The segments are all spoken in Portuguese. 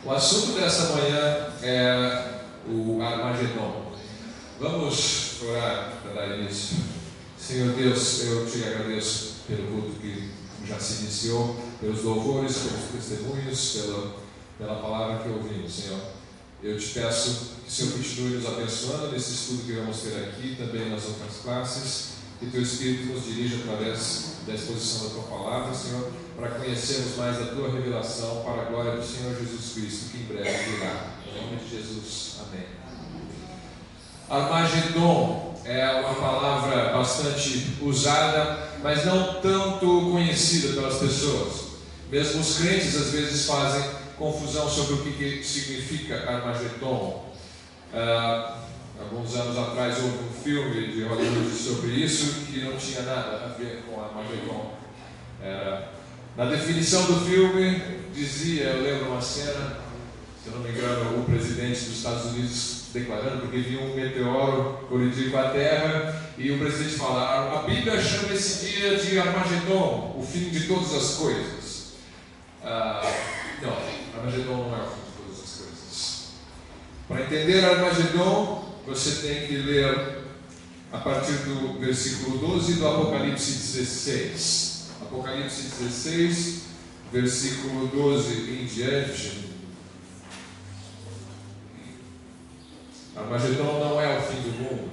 O assunto dessa manhã é o Armagedon. Vamos orar para dar início. Senhor Deus, eu te agradeço pelo culto que já se iniciou, pelos louvores, pelos testemunhos, pela palavra que ouvimos, Senhor. Eu te peço que o Senhor continue nos abençoando nesse estudo que vamos ter aqui, também nas outras classes, que Teu Espírito nos dirija através da exposição da Tua palavra, Senhor, para conhecermos mais a Tua revelação para a glória do Senhor Jesus Cristo, que em breve virá. Em nome de Jesus. Amém. Armagedon é uma palavra bastante usada, mas não tanto conhecida pelas pessoas. Mesmo os crentes às vezes fazem confusão sobre o que significa Armagedon. Alguns anos atrás houve um filme de Hollywood sobre isso que não tinha nada a ver com Armagedon. Na definição do filme dizia, eu lembro uma cena, se eu não me engano, o presidente dos Estados Unidos declarando, porque viu um meteoro colidir com a Terra, e o presidente fala: a Bíblia chama esse dia de Armagedon, o fim de todas as coisas. Não, Armagedon não é o fim de todas as coisas. Para entender Armagedon, você tem que ler a partir do versículo 12 do Apocalipse 16. Apocalipse 16, versículo 12 em diante. Armagedon não é o fim do mundo.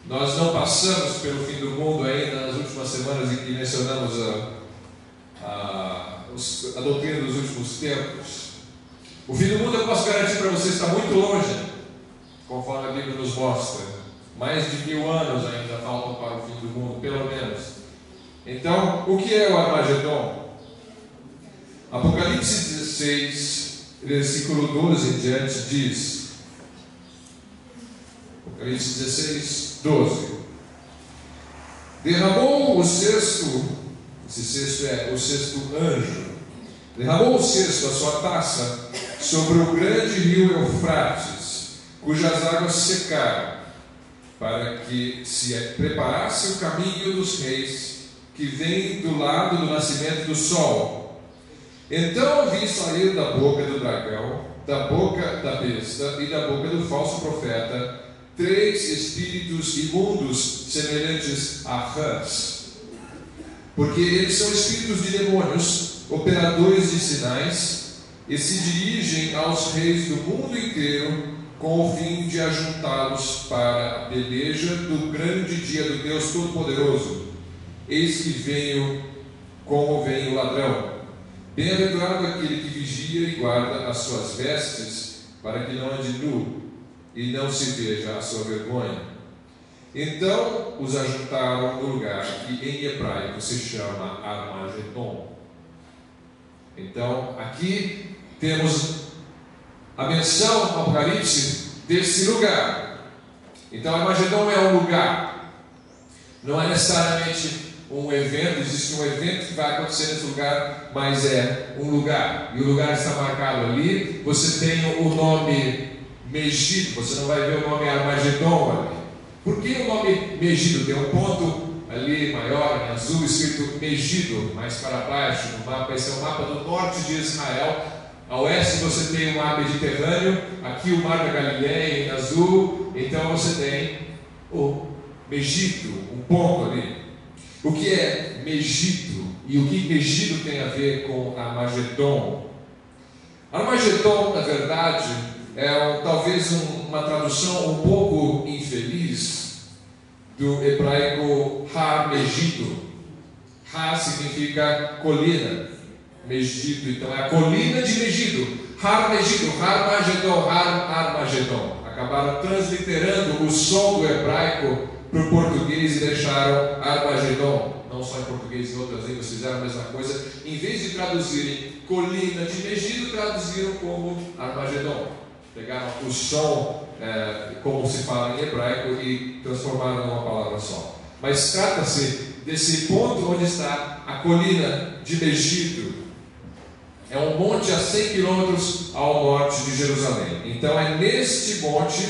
Nós não passamos pelo fim do mundo ainda nas últimas semanas em que mencionamos a doutrina dos últimos tempos. O fim do mundo, eu posso garantir para você, está muito longe, conforme a Bíblia nos mostra. Mais de 1000 anos ainda faltam para o fim do mundo, pelo menos. Então, o que é o Armagedon? Apocalipse 16, versículo 12 em diante diz: Apocalipse 16, 12. Derramou o sexto, esse sexto é o sexto anjo, derramou o sexto a sua taça sobre o grande rio Eufrates, cujas águas secaram, para que se preparasse o caminho dos reis, que vem do lado do nascimento do sol. Então ouvi sair da boca do dragão, da boca da besta e da boca do falso profeta 3 espíritos imundos semelhantes a rãs, porque eles são espíritos de demônios, operadores de sinais, e se dirigem aos reis do mundo inteiro com o fim de ajuntá-los para a peleja do grande dia do Deus Todo-Poderoso. Eis que venho como vem o ladrão. Bem-aventurado aquele que vigia e guarda as suas vestes, para que não ande nu e não se veja a sua vergonha. Então os ajuntaram no lugar que em hebraico se chama Armagedon. Então aqui temos a menção no Apocalipse desse lugar. Então Armagedon é um lugar, não é necessariamente um evento. Existe um evento que vai acontecer nesse lugar, mas é um lugar, e o lugar está marcado ali. Você tem o nome Megido, você não vai ver o nome Armagedon ali. Por que o nome Megido? Tem um ponto ali maior, em azul, escrito Megido, mais para baixo no mapa. Esse é o mapa do norte de Israel. A oeste você tem o mar Mediterrâneo, aqui o mar da Galileia em azul. Então você tem o Megido, um ponto ali. O que é Megido? E o que Megido tem a ver com Armagedon? Armagedon, na verdade, é talvez uma tradução um pouco infeliz do hebraico Har Megido. Har significa colina, Megido, então é a colina de Megido. Har Megido, Armagedon, Armagedon. Acabaram transliterando o som do hebraico para o português e deixaram Armagedon. Não só em português, em outras línguas fizeram a mesma coisa. Em vez de traduzirem colina de Megido, traduziram como Armagedon. Pegaram o som, como se fala em hebraico, e transformaram numa palavra só. Mas trata-se desse ponto onde está a colina de Megido. É um monte a 100 quilômetros ao norte de Jerusalém. Então é neste monte,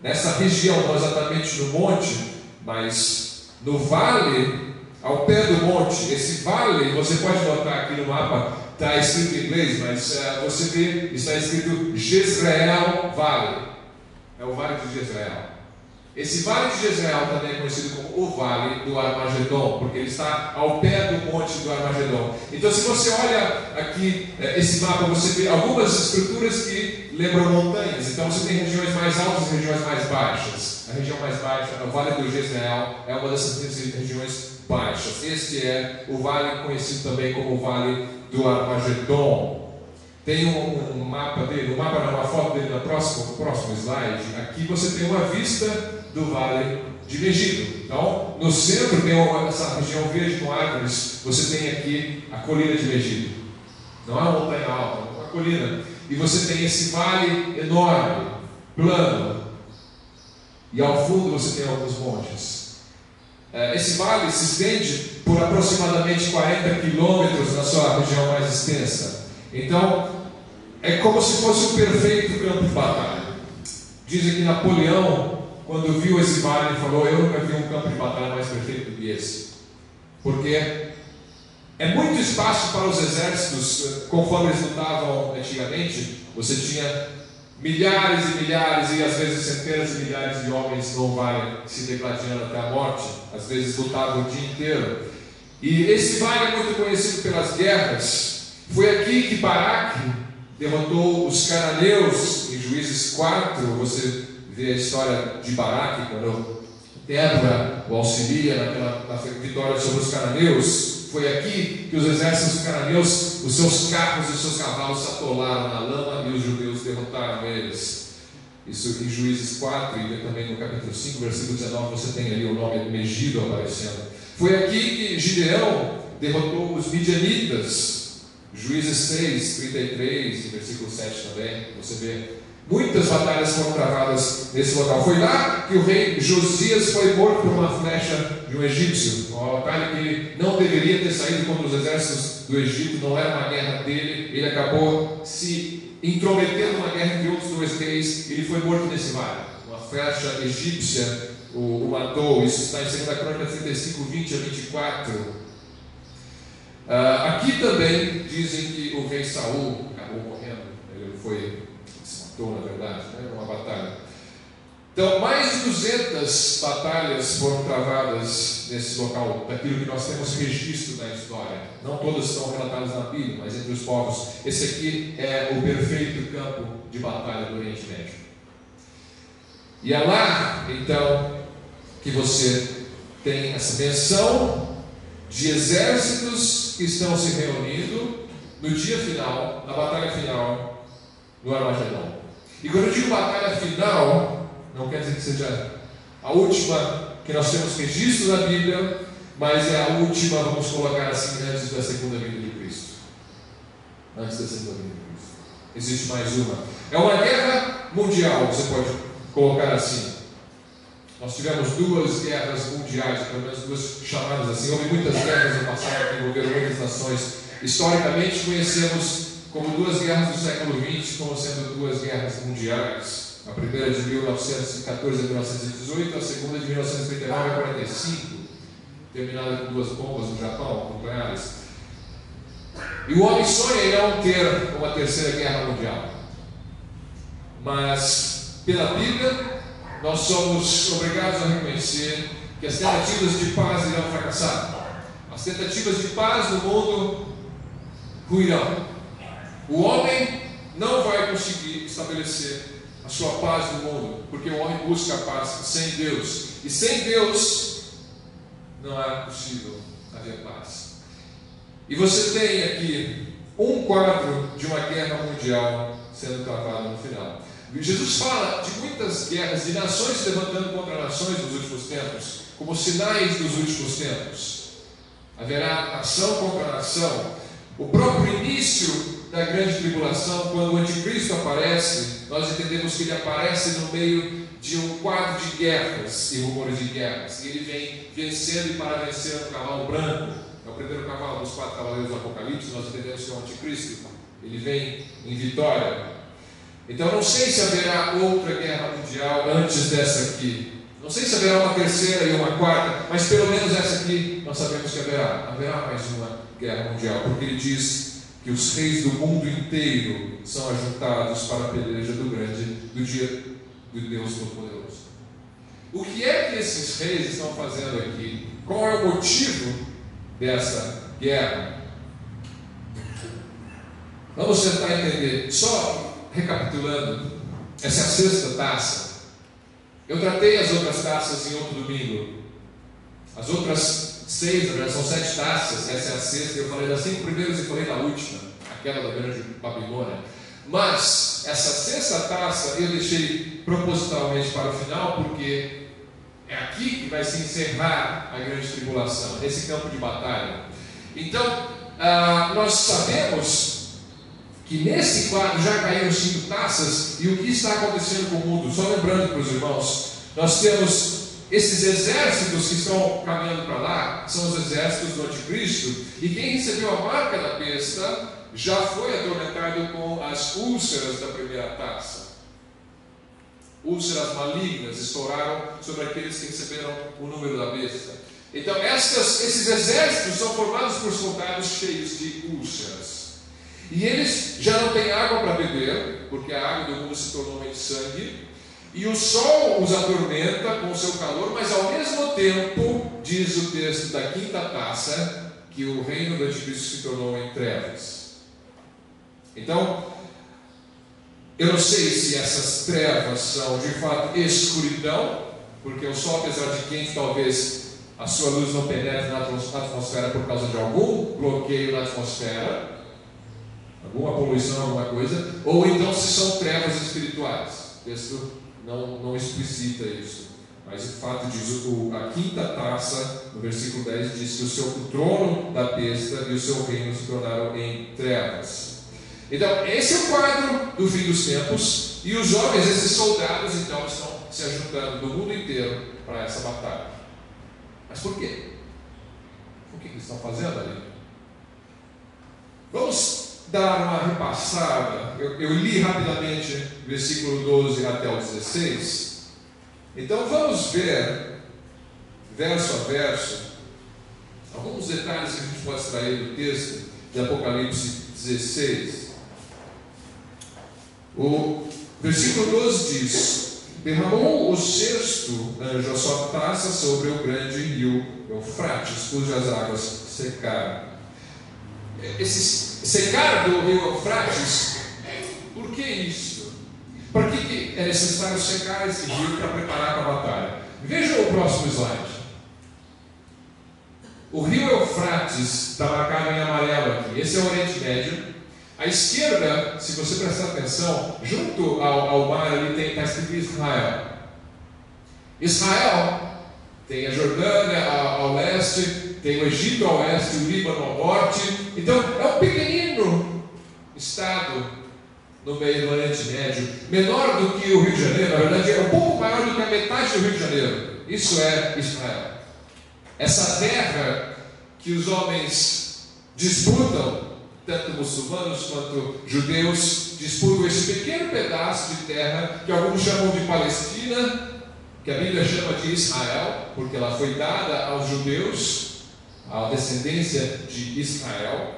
nessa região, não exatamente no monte, mas no vale, ao pé do monte. Esse vale, você pode notar aqui no mapa, está escrito em inglês, mas você vê, está escrito Jezreel Valley. É o Vale de Jezreel. Esse Vale de Jezreel também é conhecido como o Vale do Armagedon, porque ele está ao pé do monte do Armagedon. Então, se você olha aqui esse mapa, você vê algumas estruturas que lembram montanhas. Então, você tem regiões mais altas e regiões mais baixas. A região mais baixa, o Vale do Jezreel, é uma dessas regiões baixas. Este é o vale conhecido também como o Vale do Armagedon. Tem um mapa dele, uma foto dele no próximo slide. Aqui você tem uma vista do Vale de Megido. Então, no centro tem essa região verde com árvores. Você tem aqui a colina de Megido. Não é uma montanha alta, é uma colina. E você tem esse vale enorme, plano. E ao fundo você tem alguns montes. Esse vale se estende por aproximadamente 40 quilômetros na sua região mais extensa. Então, é como se fosse um perfeito campo de batalha. Dizem que Napoleão, quando viu esse vale, falou: eu nunca vi um campo de batalha mais perfeito do que esse. Porque é muito espaço para os exércitos. Conforme eles lutavam antigamente, você tinha milhares e milhares e às vezes centenas de milhares de homens no vale se degladiando até a morte. Às vezes lutavam o dia inteiro. E esse vale é muito conhecido pelas guerras. Foi aqui que Baraque derrotou os cananeus. Em Juízes 4, você vê a história de Baraque, quando Débora o auxilia na vitória sobre os cananeus. Foi aqui que os exércitos cananeus, os seus carros e os seus cavalos se atolaram na lama e os judeus derrotaram eles. Isso em Juízes 4 e também no capítulo 5, versículo 19, você tem ali o nome Megido aparecendo. Foi aqui que Gideão derrotou os midianitas. Juízes 6, 33 e versículo 7 também, você vê. Muitas batalhas foram travadas nesse local. Foi lá que o rei Josias foi morto por uma flecha de um egípcio. Uma batalha que ele não deveria ter saído contra os exércitos do Egito, não era uma guerra dele. Ele acabou se intrometendo numa guerra entre outros dois reis. Ele foi morto nesse vale. Uma flecha egípcia o matou. Isso está em 2 Crônicas 35, 20 a 24. Aqui também dizem que o rei Saul acabou morrendo. Ele se matou, na verdade, né? Uma batalha. Então, mais de 200 batalhas foram travadas nesse local, daquilo que nós temos registro na história. Não todas estão relatadas na Bíblia, mas entre os povos. Esse aqui é o perfeito campo de batalha do Oriente Médio. E é lá, então, que você tem essa menção de exércitos que estão se reunindo no dia final, na batalha final, no Armagedon. E quando eu digo batalha final, não quer dizer que seja a última que nós temos registro na Bíblia, mas é a última, vamos colocar assim, antes da segunda vinda de Cristo. Antes da segunda vinda de Cristo. Existe mais uma. É uma guerra mundial, você pode colocar assim. Nós tivemos 2 guerras mundiais, pelo menos 2 chamadas assim. Houve muitas guerras no passado que envolveram muitas nações. Historicamente, conhecemos como 2 guerras do século XX, como sendo 2 guerras mundiais. A primeira de 1914 a 1918, a segunda de 1939 a 1945, terminada com 2 bombas no Japão, nucleares. E o homem sonha em não ter uma terceira guerra mundial. Mas, pela Bíblia, nós somos obrigados a reconhecer que as tentativas de paz irão fracassar. As tentativas de paz no mundo ruirão. O homem não vai conseguir estabelecer a sua paz no mundo, porque o homem busca a paz sem Deus. E sem Deus não é possível haver paz. E você tem aqui um quadro de uma guerra mundial sendo travada no final. Jesus fala de muitas guerras, de nações se levantando contra nações nos últimos tempos, como sinais dos últimos tempos. Haverá nação contra nação. O próprio início da grande tribulação, quando o anticristo aparece, nós entendemos que ele aparece no meio de um quadro de guerras e rumores de guerras. E ele vem vencendo, e para vencer no cavalo branco. É o primeiro cavalo dos 4 cavaleiros do Apocalipse. Nós entendemos que é o anticristo. Ele vem em vitória. Então não sei se haverá outra guerra mundial antes dessa aqui. Não sei se haverá uma terceira e uma quarta, mas pelo menos essa aqui nós sabemos que haverá. Haverá mais uma guerra mundial, porque ele diz que os reis do mundo inteiro são ajuntados para a peleja do dia do Deus Todo-Poderoso. O que é que esses reis estão fazendo aqui? Qual é o motivo dessa guerra? Vamos tentar entender. Só recapitulando, essa é a sexta taça. Eu tratei as outras taças em outro domingo. As outras 6, na verdade, são 7 taças. Essa é a sexta. Eu falei das 5 primeiras e falei da última, aquela da grande Babilônia. Mas essa sexta taça eu deixei propositalmente para o final, porque é aqui que vai se encerrar a grande tribulação, nesse campo de batalha. Então, nós sabemos que nesse quadro já caíram 5 taças, e o que está acontecendo com o mundo? Só lembrando para os irmãos, nós temos esses exércitos que estão caminhando para lá, são os exércitos do anticristo, e quem recebeu a marca da besta já foi atormentado com as úlceras da primeira taça. Úlceras malignas estouraram sobre aqueles que receberam o número da besta. Então esses exércitos são formados por soldados cheios de úlceras. E eles já não têm água para beber, porque a água do mundo se tornou em sangue, e o sol os atormenta com o seu calor, mas ao mesmo tempo, diz o texto da quinta taça, que o reino do anticristo se tornou em trevas. Então, eu não sei se essas trevas são de fato escuridão, porque o sol, apesar de quente, talvez a sua luz não penetre na atmosfera por causa de algum bloqueio na atmosfera, alguma poluição, alguma coisa, ou então se são trevas espirituais. O texto não explicita isso, mas de fato diz a quinta taça, no versículo 10, diz que o trono da besta e o seu reino se tornaram em trevas. Então esse é o quadro do fim dos tempos, e os jovens, esses soldados, então estão se ajuntando do mundo inteiro para essa batalha. Mas por quê? O que eles estão fazendo ali? Vamos dar uma repassada. Eu li rapidamente versículo 12 até o 16. Então vamos ver, verso a verso, alguns detalhes que a gente pode extrair do texto de Apocalipse 16. O versículo 12 diz: derramou o sexto anjo a sua taça sobre o grande rio Eufrates, cujas águas secaram. Esse secar do rio Eufrates, por que isso? Por que é necessário secar esse rio para preparar para a batalha? Vejam o próximo slide. O rio Eufrates está marcado em amarelo aqui. Esse é o Oriente Médio. À esquerda, se você prestar atenção, junto ao mar ali está escrito Israel. Israel tem a Jordânia ao leste, tem o Egito ao oeste, o Líbano ao norte. Então é um pequenino estado no meio do Oriente Médio, menor do que o Rio de Janeiro. Na verdade é um pouco maior do que a metade do Rio de Janeiro. Isso é Israel. Essa terra que os homens disputam, tanto muçulmanos quanto judeus, disputam esse pequeno pedaço de terra que alguns chamam de Palestina, que a Bíblia chama de Israel, porque ela foi dada aos judeus, à descendência de Israel.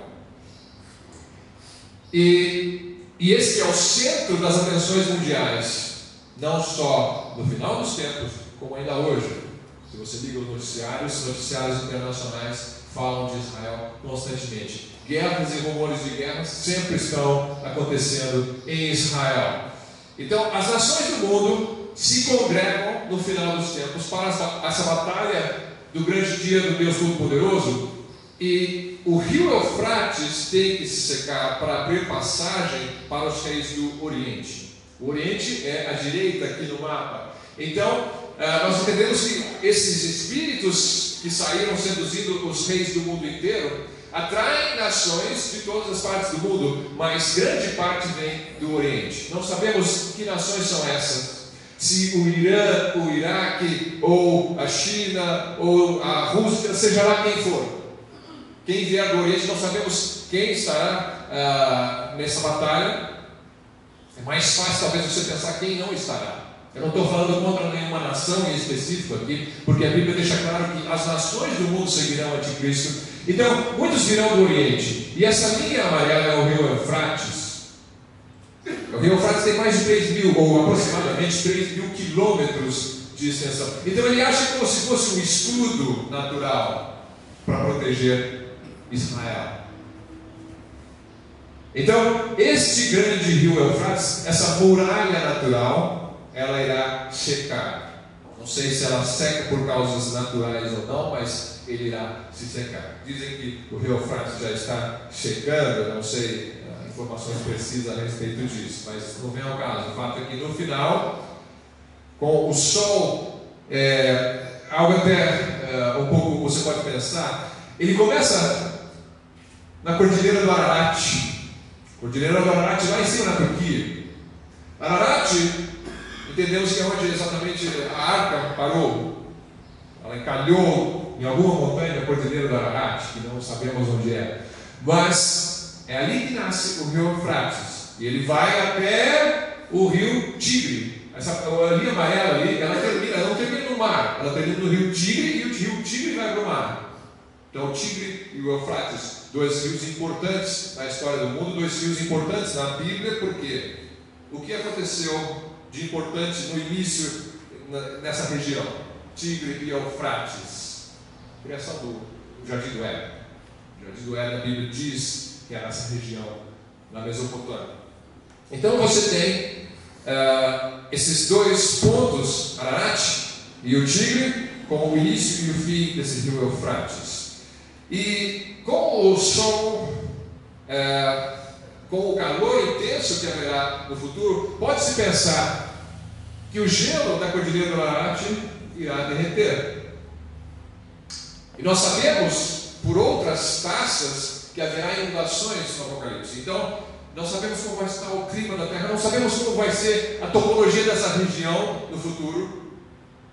E esse é o centro das atenções mundiais, não só no final dos tempos, como ainda hoje. Se você liga os noticiários internacionais falam de Israel constantemente. Guerras e rumores de guerra sempre estão acontecendo em Israel. Então, as nações do mundo se congregam no final dos tempos para essa batalha do grande dia do Deus Todo-Poderoso, e o rio Eufrates tem que se secar para abrir passagem para os reis do Oriente. O Oriente é à direita aqui no mapa. Então, nós entendemos que esses espíritos que saíram seduzindo os reis do mundo inteiro atraem nações de todas as partes do mundo, mas grande parte vem do Oriente. Não sabemos que nações são essas. Se o Irã, o Iraque, ou a China, ou a Rússia, seja lá quem for. Quem vier do Oriente, não sabemos quem estará nessa batalha. É mais fácil talvez você pensar quem não estará. Eu não estou falando contra nenhuma nação em específico aqui, porque a Bíblia deixa claro que as nações do mundo seguirão o anticristo, Então, muitos virão do Oriente. E essa linha amarela é o rio Eufrates. O rio Eufrates tem mais de 3.000, ou aproximadamente 3.000 quilômetros de extensão. Então ele acha como se fosse um escudo natural para proteger Israel. Então, este grande rio Eufrates, essa muralha natural, ela irá secar. Não sei se ela seca por causas naturais ou não, mas ele irá se secar. Dizem que o rio Eufrates já está secando, eu não sei informações precisas a respeito disso, mas não vem ao caso. O fato é que no final, com o sol, algo até um pouco você pode pensar, ele começa na Cordilheira do Ararat. Cordilheira do Ararat lá em cima na Turquia. Ararat, entendemos que é onde exatamente a arca parou. Ela encalhou em alguma montanha da Cordilheira do Ararat, que não sabemos onde é. Mas é ali que nasce o rio Eufrates. E ele vai até o rio Tigre. Essa linha amarela ali, ela não termina no mar, ela termina no rio Tigre, e o rio Tigre vai para o mar. Então o Tigre e o Eufrates, dois rios importantes na história do mundo, dois rios importantes na Bíblia, porque o que aconteceu de importante no início nessa região? Tigre e Eufrates. Criação do Jardim do Éden. O Jardim do Éden, a Bíblia diz que é nessa região, na Mesopotâmia. Então você tem esses dois pontos, Ararat e o Tigre, com o início e o fim desse rio Eufrates. E com o sol, com o calor intenso que haverá no futuro, pode-se pensar que o gelo da Cordilheira do Ararat irá derreter. E nós sabemos, por outras taças, que haverá inundações no Apocalipse. Então, não sabemos como vai estar o clima da Terra, não sabemos como vai ser a topologia dessa região no futuro,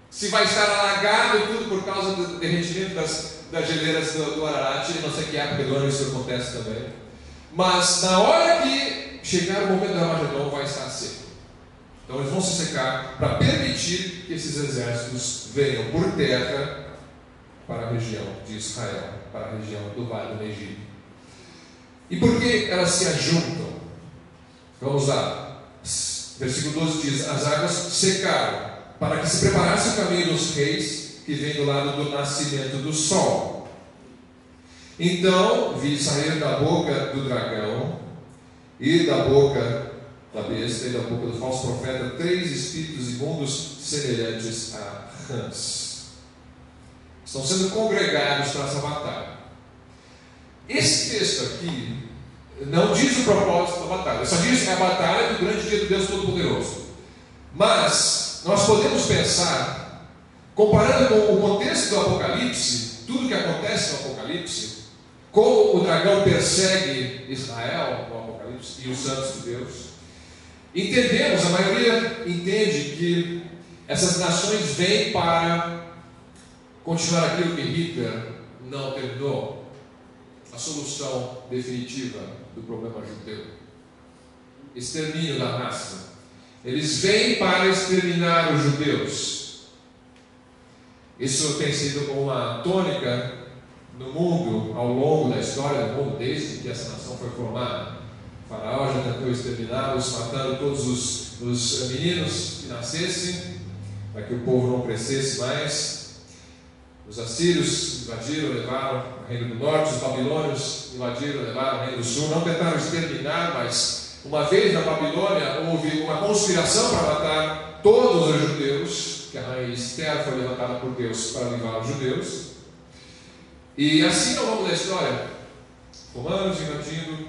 se vai estar alagado e tudo por causa do derretimento das geleiras do Ararat, não sei que época do ano isso acontece também. Mas na hora que chegar o momento da Armagedon, vai estar seco. Então eles vão se secar para permitir que esses exércitos venham por terra para a região de Israel, para a região do Vale do Egito. E por que elas se ajuntam? Vamos lá. Versículo 12 diz: as águas secaram, para que se preparasse o caminho dos reis, que vem do lado do nascimento do sol. Então vi sair da boca do dragão, e da boca da besta, e da boca do falso profeta, 3 espíritos imundos semelhantes a rãs. Estão sendo congregados para essa batalha. Esse texto aqui não diz o propósito da batalha, só diz que é a batalha do grande dia do Deus Todo-Poderoso. Mas nós podemos pensar, comparando com o contexto do Apocalipse, tudo que acontece no Apocalipse, como o dragão persegue Israel no Apocalipse e os santos de Deus, entendemos, a maioria entende que essas nações vêm para continuar aquilo que Hitler não terminou, a solução definitiva do problema judeu, extermínio da raça. Eles vêm para exterminar os judeus. Isso tem sido uma tônica no mundo, ao longo da história do mundo, desde que essa nação foi formada. O faraó já tentou exterminá-los, matando todos os meninos que nascessem, para que o povo não crescesse mais. Os assírios invadiram, levaram o reino do norte, os babilônios invadiram, levaram o reino do sul. Não tentaram exterminar, mas uma vez na Babilônia houve uma conspiração para matar todos os judeus, que a rainha Esther foi levantada por Deus para livrar os judeus. E assim ao longo da história, romanos invadindo,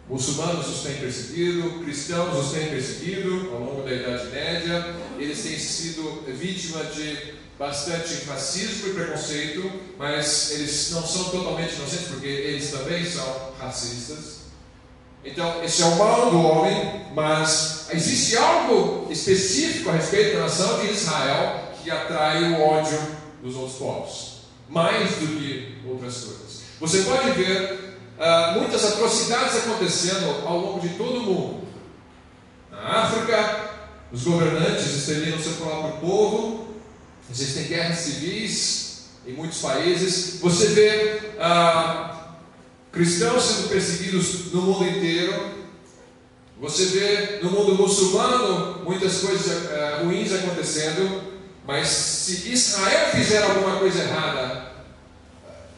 muçulmanos os têm perseguido, cristãos os têm perseguido ao longo da Idade Média. Eles têm sido vítimas de bastante racismo e preconceito, mas eles não são totalmente inocentes, porque eles também são racistas. Então, esse é o mal do homem, mas existe algo específico a respeito da nação de Israel que atrai o ódio dos outros povos, mais do que outras coisas. Você pode ver muitas atrocidades acontecendo ao longo de todo o mundo. Na África, os governantes exterminam seu próprio povo. Existem guerras civis em muitos países. Você vê cristãos sendo perseguidos no mundo inteiro. Você vê no mundo muçulmano muitas coisas ruins acontecendo. Mas se Israel fizer alguma coisa errada,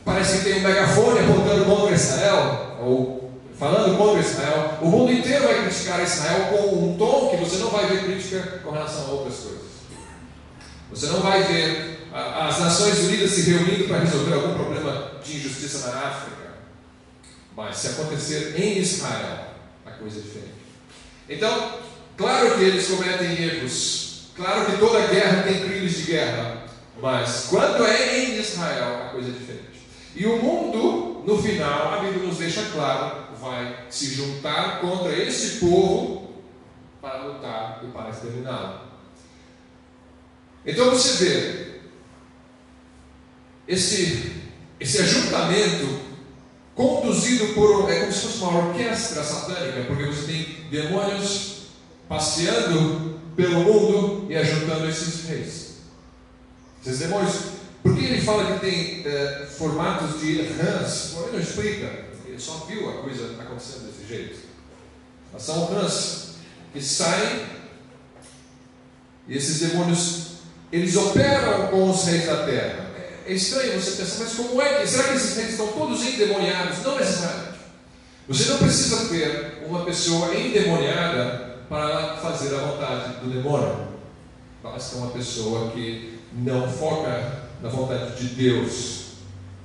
parece que tem um megafone apontando contra Israel, ou falando contra Israel, o mundo inteiro vai criticar Israel com um tom que você não vai ver crítica com relação a outras coisas. Você não vai ver as Nações Unidas se reunindo para resolver algum problema de injustiça na África. Mas se acontecer em Israel, a coisa é diferente. Então, claro que eles cometem erros, claro que toda guerra tem crimes de guerra, mas quando é em Israel, a coisa é diferente. E o mundo, no final, a Bíblia nos deixa claro, vai se juntar contra esse povo para lutar e para exterminá-lo. Então você vê esse ajuntamento conduzido por é como se fosse uma orquestra satânica, porque você tem demônios passeando pelo mundo e ajuntando esses reis. Esses demônios, por que ele fala que tem formatos de rãs? Ele não explica, ele só viu a coisa acontecendo desse jeito. Mas são rãs que saem, e esses demônios, eles operam com os reis da terra. É estranho você pensar, mas como é que, será que esses reis estão todos endemoniados? Não necessariamente. Você não precisa ter uma pessoa endemoniada para fazer a vontade do demônio. Basta uma pessoa que não foca na vontade de Deus.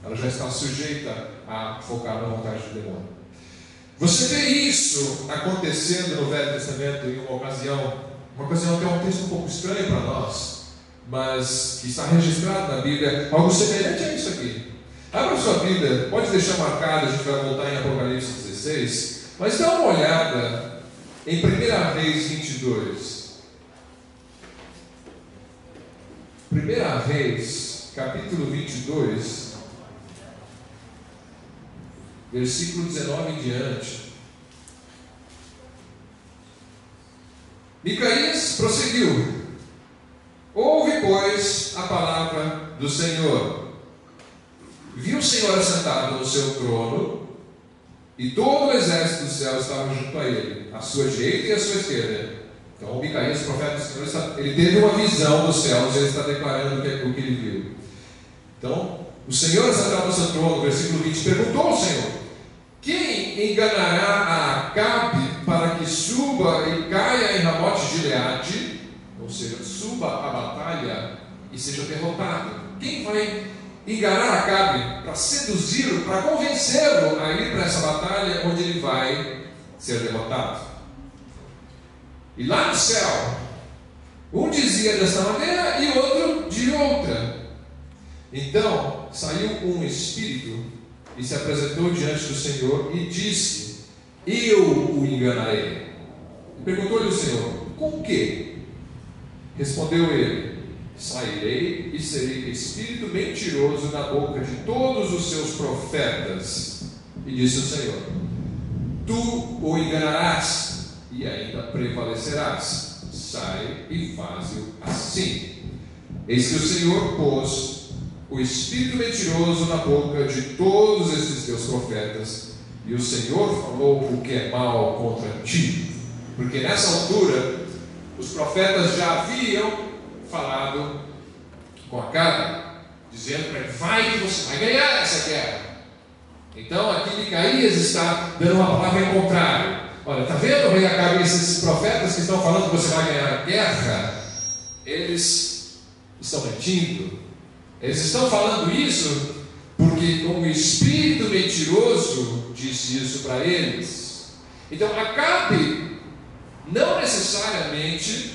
Ela já está sujeita a focar na vontade do demônio. Você vê isso acontecendo no Velho Testamento em uma ocasião que é um texto um pouco estranho para nós, mas que está registrado na Bíblia, algo semelhante a isso aqui. Abra sua Bíblia, pode deixar marcado, a gente vai voltar em Apocalipse 16, mas dá uma olhada em 1 Reis 22. 1 Reis, capítulo 22, versículo 19 em diante. Micaías prosseguiu: ouve, pois, a palavra do Senhor. Viu o Senhor assentado no seu trono, e todo o exército do céu estava junto a ele, à sua direita e à sua esquerda. Então, Micaías, o profeta do Senhor, ele teve uma visão dos céus, e ele está declarando o que ele viu. Então, o Senhor assentado no seu trono, versículo 20, perguntou ao Senhor: quem enganará a Acabe para que suba e caia em Ramote-Gileade, ou seja, suba a batalha e seja derrotado? Quem vai enganar Acabe para seduzi-lo, para convencê-lo a ir para essa batalha onde ele vai ser derrotado? E lá no céu, um dizia desta maneira e outro de outra. Então saiu um espírito e se apresentou diante do Senhor e disse: eu o enganarei. Perguntou-lhe o Senhor: com que? Respondeu ele: sairei e serei espírito mentiroso na boca de todos os seus profetas. E disse o Senhor: tu o enganarás e ainda prevalecerás. Sai e faze-o assim. Eis que o Senhor pôs o espírito mentiroso na boca de todos esses teus profetas, e o Senhor falou o que é mal contra ti. Porque nessa altura os profetas já haviam falado com Acabe, dizendo para ele: vai que você vai ganhar essa guerra. Então aqui Micaías está dando uma palavra em contrário. Olha, está vendo, rei Acabe, esses profetas que estão falando que você vai ganhar a guerra? Eles estão mentindo. Eles estão falando isso porque um espírito mentiroso disse isso para eles. Então Acabe não necessariamente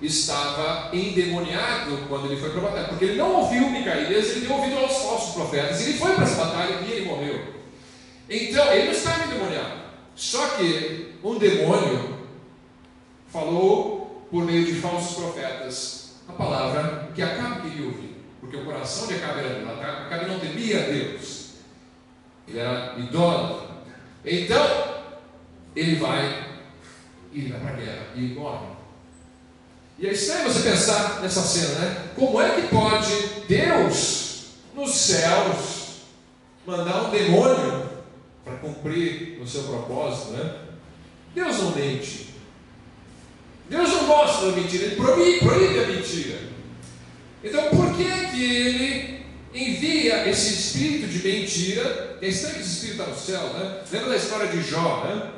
estava endemoniado quando ele foi para a batalha, porque ele não ouviu Micaías, ele deu ouvido aos falsos profetas, ele foi para essa batalha e ele morreu. Então ele não estava endemoniado. Só que um demônio falou por meio de falsos profetas a palavra que Acabe queria ouvir, porque o coração de Acabe era duro. Acabe não temia a Deus, ele era idólatra. Então ele vai para a guerra e morre. E é estranho você pensar nessa cena, né? Como é que pode Deus, nos céus mandar um demônio para cumprir o seu propósito, né? Deus não mente. Deus não gosta da mentira, Ele proíbe a mentira. Então, por que Ele envia esse espírito de mentira? É estranho que esse espírito está no céu, né? Lembra da história de Jó, né?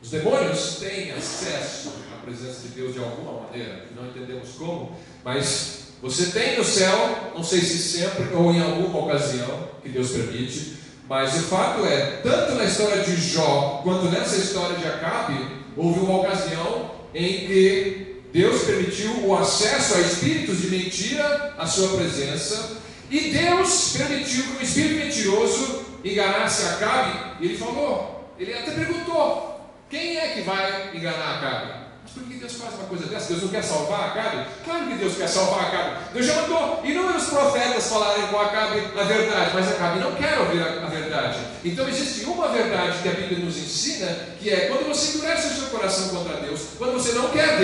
Os demônios têm acesso à presença de Deus de alguma maneira, não entendemos como, mas você tem no céu, não sei se sempre ou em alguma ocasião que Deus permite, mas o fato é, tanto na história de Jó quanto nessa história de Acabe, houve uma ocasião em que Deus permitiu o acesso a espíritos de mentira à sua presença, e Deus permitiu que um espírito mentiroso enganasse Acabe, e ele falou, ele até perguntou, quem é que vai enganar Acabe? Mas por que Deus faz uma coisa dessa? Deus não quer salvar Acabe? Claro que Deus quer salvar Acabe. Deus já mandou inúmeros profetas falarem com Acabe a verdade, mas Acabe não quer ouvir a verdade. Então existe uma verdade que a Bíblia nos ensina, que é quando você endurece o seu coração contra Deus, quando você não quer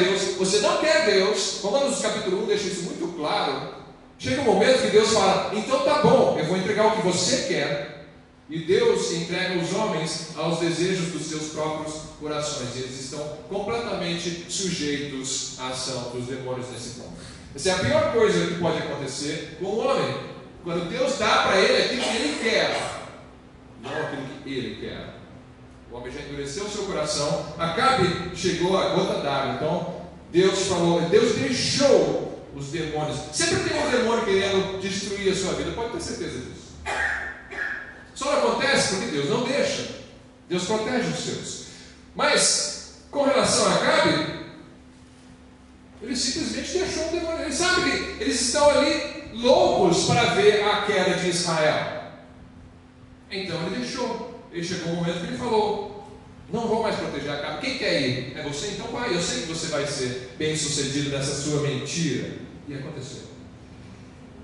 Deus, Romanos capítulo 1 deixa isso muito claro. Chega um momento que Deus fala, então tá bom, eu vou entregar o que você quer. E Deus entrega os homens aos desejos dos seus próprios corações. E eles estão completamente sujeitos à ação dos demônios nesse ponto. Essa é a pior coisa que pode acontecer com o homem. Quando Deus dá para ele aquilo que ele quer, não aquilo que ele quer. O homem já endureceu o seu coração. Acabe chegou a gota d'água. Então Deus falou, Deus deixou os demônios. Sempre tem um demônio querendo destruir a sua vida, pode ter certeza disso. Só não acontece porque Deus não deixa. Deus protege os seus. Mas, com relação a Acabe, ele simplesmente deixou um demônio. Ele sabe que eles estão ali loucos para ver a queda de Israel. Então ele deixou. Ele chegou um momento que ele falou, não vou mais proteger Acabe. Quem quer ir? É você? Então vai. Eu sei que você vai ser bem sucedido nessa sua mentira. E aconteceu.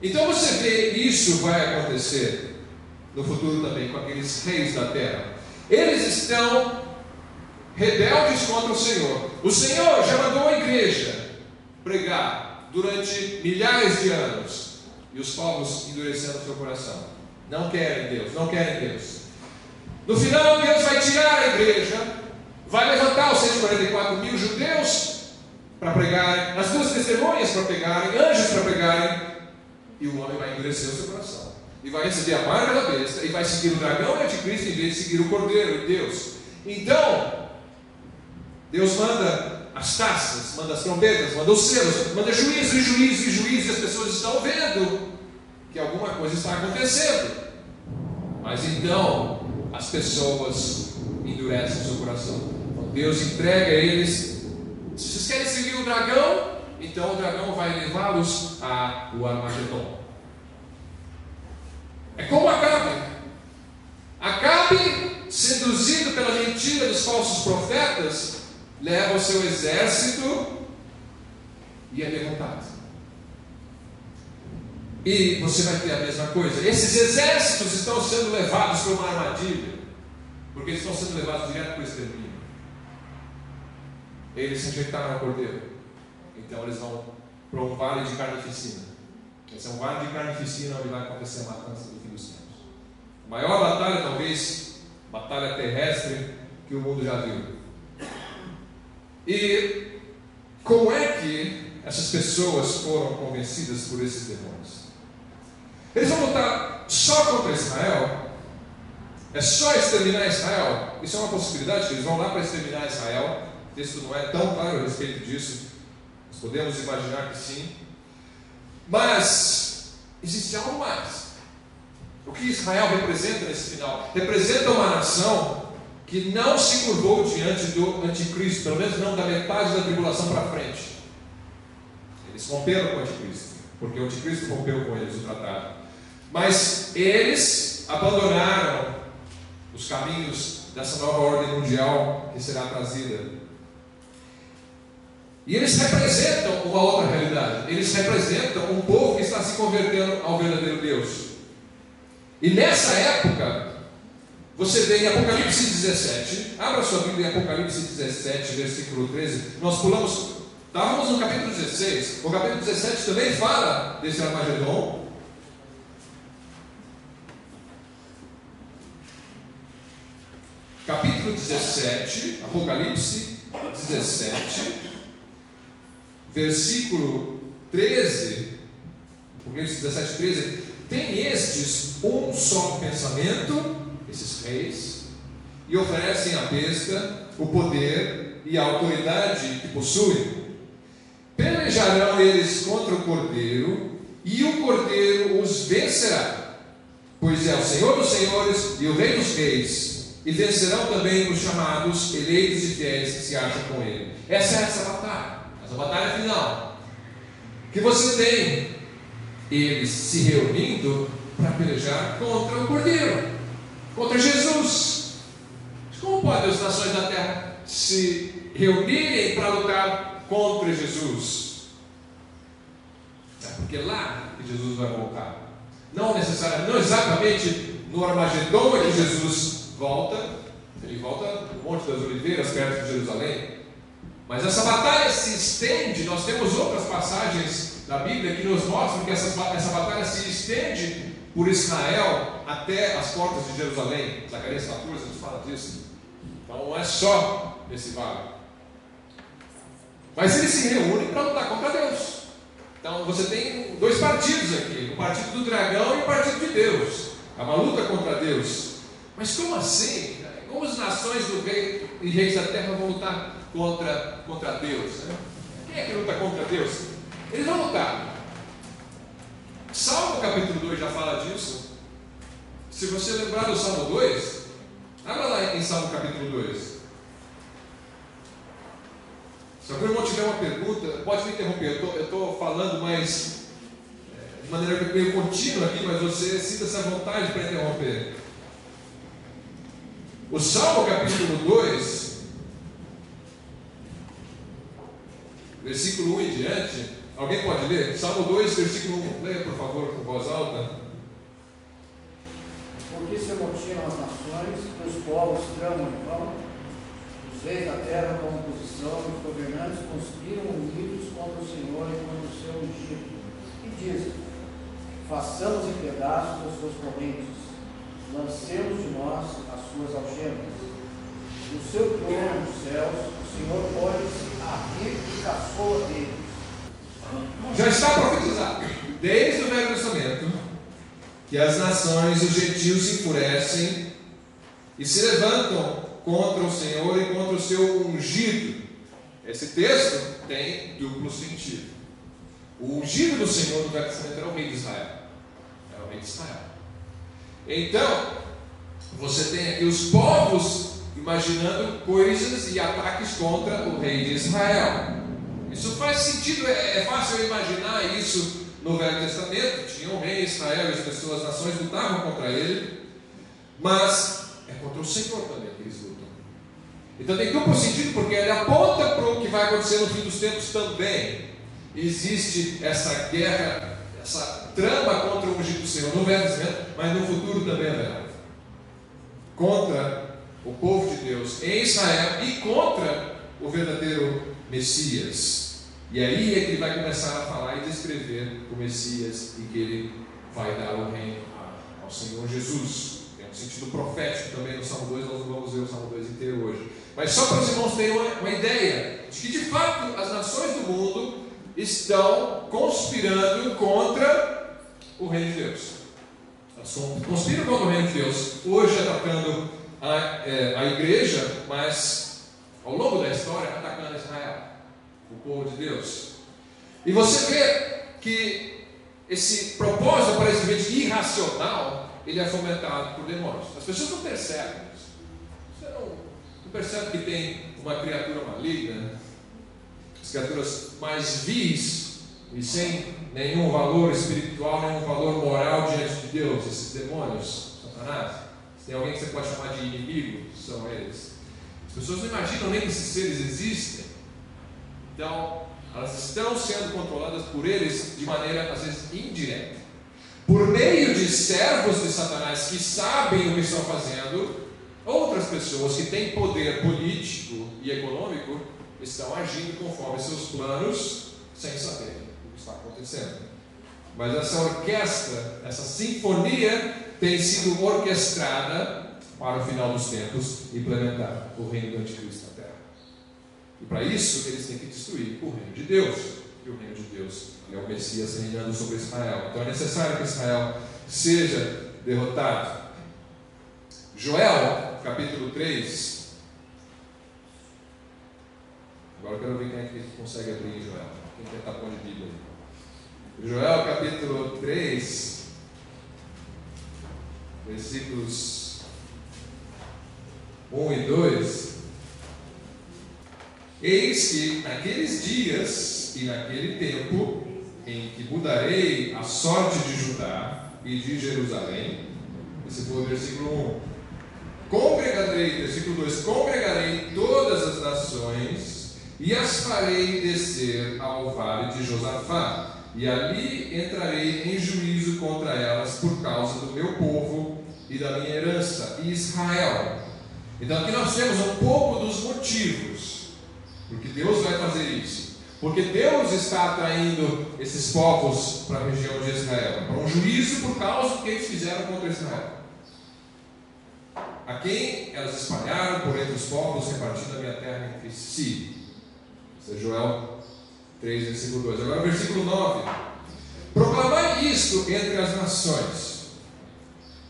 Então você vê, isso vai acontecer no futuro também, com aqueles reis da terra. Eles estão rebeldes contra o Senhor. O Senhor já mandou a igreja pregar durante milhares de anos, e os povos endurecendo o seu coração. Não querem Deus, não querem Deus. No final, Deus vai tirar a igreja, vai levantar os 144 mil judeus para pregarem, as duas testemunhas para pregarem, anjos para pregarem, e o homem vai endurecer o seu coração. E vai receber a marca da besta, e vai seguir o dragão e o anticristo em vez de seguir o cordeiro e Deus. Então, Deus manda as taças, manda as trombetas, manda os selos, manda juízo, e as pessoas estão vendo que alguma coisa está acontecendo. Mas então, as pessoas endurecem o seu coração. Então, Deus entrega a eles, se vocês querem seguir o dragão, então o dragão vai levá-los ao Armagedon. É como Acabe. Acabe, seduzido pela mentira dos falsos profetas, leva o seu exército e é derrotado. E você vai ter a mesma coisa. Esses exércitos estão sendo levados para uma armadilha, porque eles estão sendo levados direto para o extermínio. Eles se rejeitaram ao cordeiro, então eles vão para um vale de carnificina. Esse é um vale de carnificina onde vai acontecer a matança do fim dos tempos. A maior batalha, talvez, batalha terrestre que o mundo já viu. E como é que essas pessoas foram convencidas por esses demônios? Eles vão lutar só contra Israel? É só exterminar Israel? Isso é uma possibilidade, que eles vão lá para exterminar Israel. O texto não é tão claro a respeito disso. Nós podemos imaginar que sim. Mas existe algo mais. O que Israel representa nesse final? Representa uma nação que não se curvou diante do anticristo, pelo menos não da metade da tribulação para frente. Eles romperam com o anticristo, porque o anticristo rompeu com eles o tratado. Mas eles abandonaram os caminhos dessa nova ordem mundial que será trazida. E eles representam uma outra realidade. Eles representam um povo que está se convertendo ao verdadeiro Deus. E nessa época, você vê em Apocalipse 17, abra sua Bíblia em Apocalipse 17, versículo 13. Nós estávamos no capítulo 16. O capítulo 17 também fala desse Armagedon. capítulo 17, Apocalipse 17, versículo 13, Apocalipse 17, 13, tem estes um só pensamento, esses reis, e oferecem à besta o poder e a autoridade que possuem. Pelejarão eles contra o Cordeiro, e o Cordeiro os vencerá, pois é o Senhor dos senhores e o Rei dos reis, e vencerão também os chamados, eleitos e fiéis que se acham com ele. Essa é essa batalha final, que você tem eles se reunindo para pelejar contra o Cordeiro, contra Jesus. Como podem as nações da terra se reunirem para lutar contra Jesus? É porque lá que Jesus vai voltar. Não necessariamente, não exatamente no Armagedon é que Jesus volta. Ele volta no Monte das Oliveiras, perto de Jerusalém. Mas essa batalha se estende. Nós temos outras passagens da Bíblia que nos mostram que essa batalha se estende por Israel até as portas de Jerusalém. Zacarias 14 nos fala disso. Então não é só esse vale. Mas eles se reúnem para lutar contra Deus. Então você tem dois partidos aqui: o partido do dragão e o partido de Deus. É uma luta contra Deus. Mas como assim? Como as nações do rei e reis da terra vão lutar contra Deus? Né? Quem é que luta contra Deus? Eles vão lutar. Salmo capítulo 2 já fala disso. Se você lembrar do Salmo 2, abra lá em Salmo capítulo 2. Se algum irmão tiver uma pergunta, pode me interromper. Eu estou falando mais de maneira meio contínua aqui, mas você sinta-se à vontade para interromper. O Salmo capítulo 2, versículo 1 em diante. Alguém pode ler? Salmo 2, versículo 1. Leia, por favor, com voz alta. Porque se amotinam as nações, os povos tramam em vão, os reis da terra tomam posição, os governantes conspiram unidos contra o Senhor e contra o seu ungido. E dizem: façamos em pedaços as suas correntes, lancemos de nós as suas algemas. No seu trono dos céus, o Senhor pode-se a rir e caçoa deles. Já está profetizado, desde o Velho Testamento, que as nações, os gentios, se enfurecem e se levantam contra o Senhor e contra o seu ungido. Esse texto tem duplo sentido. O ungido do Senhor no Velho Testamento era o rei de Israel. Era o rei de Israel. Então, você tem aqui os povos imaginando coisas e ataques contra o rei de Israel. Isso faz sentido, é fácil imaginar isso no Velho Testamento. Tinha um rei Israel e as pessoas, as nações lutavam contra ele, mas é contra o Senhor também que eles lutam. Então tem duplo sentido, porque ele aponta para o que vai acontecer no fim dos tempos também. Existe essa guerra, essa trama contra o ungido do Senhor no Velho Testamento, mas no futuro também haverá. Contra o povo de Deus em Israel e contra o verdadeiro Messias. E aí é que ele vai começar a falar e descrever o Messias e que ele vai dar o reino ao Senhor Jesus. Tem um sentido profético também no Salmo 2, nós não vamos ver o Salmo 2 inteiro hoje. Mas só para os irmãos terem uma ideia de que de fato as nações do mundo estão conspirando contra o reino de Deus. Elas conspiram contra o reino de Deus, hoje atacando a igreja, mas ao longo da história atacando Israel, o povo de Deus. E você vê que esse propósito aparentemente irracional, ele é fomentado por demônios. As pessoas não percebem isso. Você não percebe que tem uma criatura maligna, as criaturas mais vis e sem nenhum valor espiritual, nenhum valor moral diante de Deus, esses demônios, Satanás. Se tem alguém que você pode chamar de inimigo, são eles. As pessoas não imaginam nem que esses seres existem. Então, elas estão sendo controladas por eles de maneira, às vezes, indireta. Por meio de servos de Satanás que sabem o que estão fazendo, outras pessoas que têm poder político e econômico estão agindo conforme seus planos, sem saber o que está acontecendo. Mas essa orquestra, essa sinfonia tem sido orquestrada para o final dos tempos, implementar o reino do anticristo na terra. E para isso, eles têm que destruir o reino de Deus. E o reino de Deus é o Messias reinando sobre Israel. Então é necessário que Israel seja derrotado. Joel, capítulo 3. Agora eu quero ver quem é que consegue abrir Joel. Quem quer estar com de Bíblia aí? Joel, capítulo 3, versículos 1 e 2. Eis que naqueles dias e naquele tempo, em que mudarei a sorte de Judá e de Jerusalém, esse foi o versículo 1. Congregarei, versículo 2: congregarei todas as nações e as farei descer ao vale de Josafá, e ali entrarei em juízo contra elas por causa do meu povo e da minha herança, Israel. Então aqui nós temos um pouco dos motivos porque Deus vai fazer isso. Porque Deus está atraindo esses povos para a região de Israel, para um juízo por causa do que eles fizeram contra Israel, a quem elas espalharam por entre os povos, repartindo a minha terra entre si. Isso é Joel 3, versículo 2. Agora versículo 9: proclamai isto entre as nações,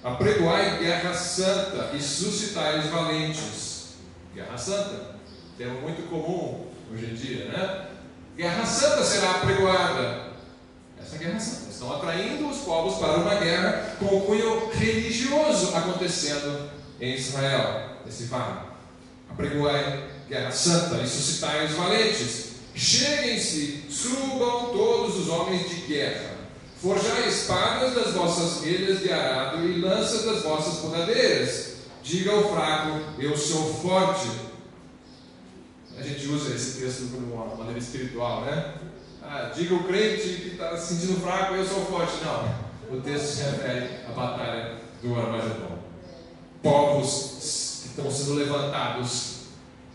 apregoai guerra santa e suscitai os valentes. Guerra santa, termo muito comum hoje em dia, né? Guerra santa será apregoada. Essa guerra santa. Estão atraindo os povos para uma guerra com cunho religioso acontecendo em Israel. Esse vale. Apregoai guerra santa e suscitai os valentes. Cheguem-se, subam todos os homens de guerra. Forjai espadas das vossas relhas de arado e lanças das vossas podadeiras. Diga ao fraco: eu sou forte. A gente usa esse texto como uma maneira espiritual, né? Diga o crente que está se sentindo fraco: eu sou forte. Não, o texto se refere à batalha do Armagedon. Povos que estão sendo levantados,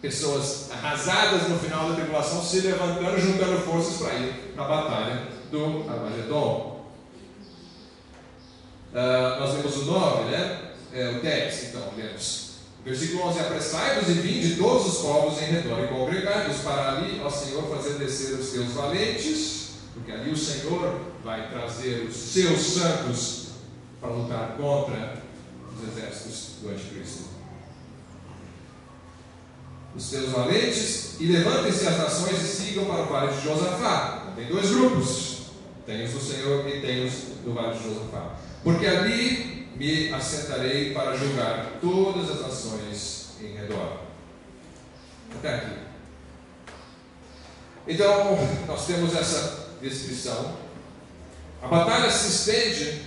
pessoas arrasadas no final da tribulação, se levantando, juntando forças para ir para a batalha do Armagedon. Nós vemos o 9, né? O 10, então, lemos. Versículo 11: apressai-vos e vinde todos os povos em redor e congregai-vos para ali, ao Senhor, fazer descer os teus valentes, porque ali o Senhor vai trazer os seus santos para lutar contra os exércitos do anticristo. Os teus valentes, e levantem-se as nações e sigam para o vale de Josafá. Tem dois grupos: tem os do Senhor e tem os do vale de Josafá. Porque ali me assentarei para julgar todas as nações em redor. Até aqui. Então, nós temos essa descrição. A batalha se estende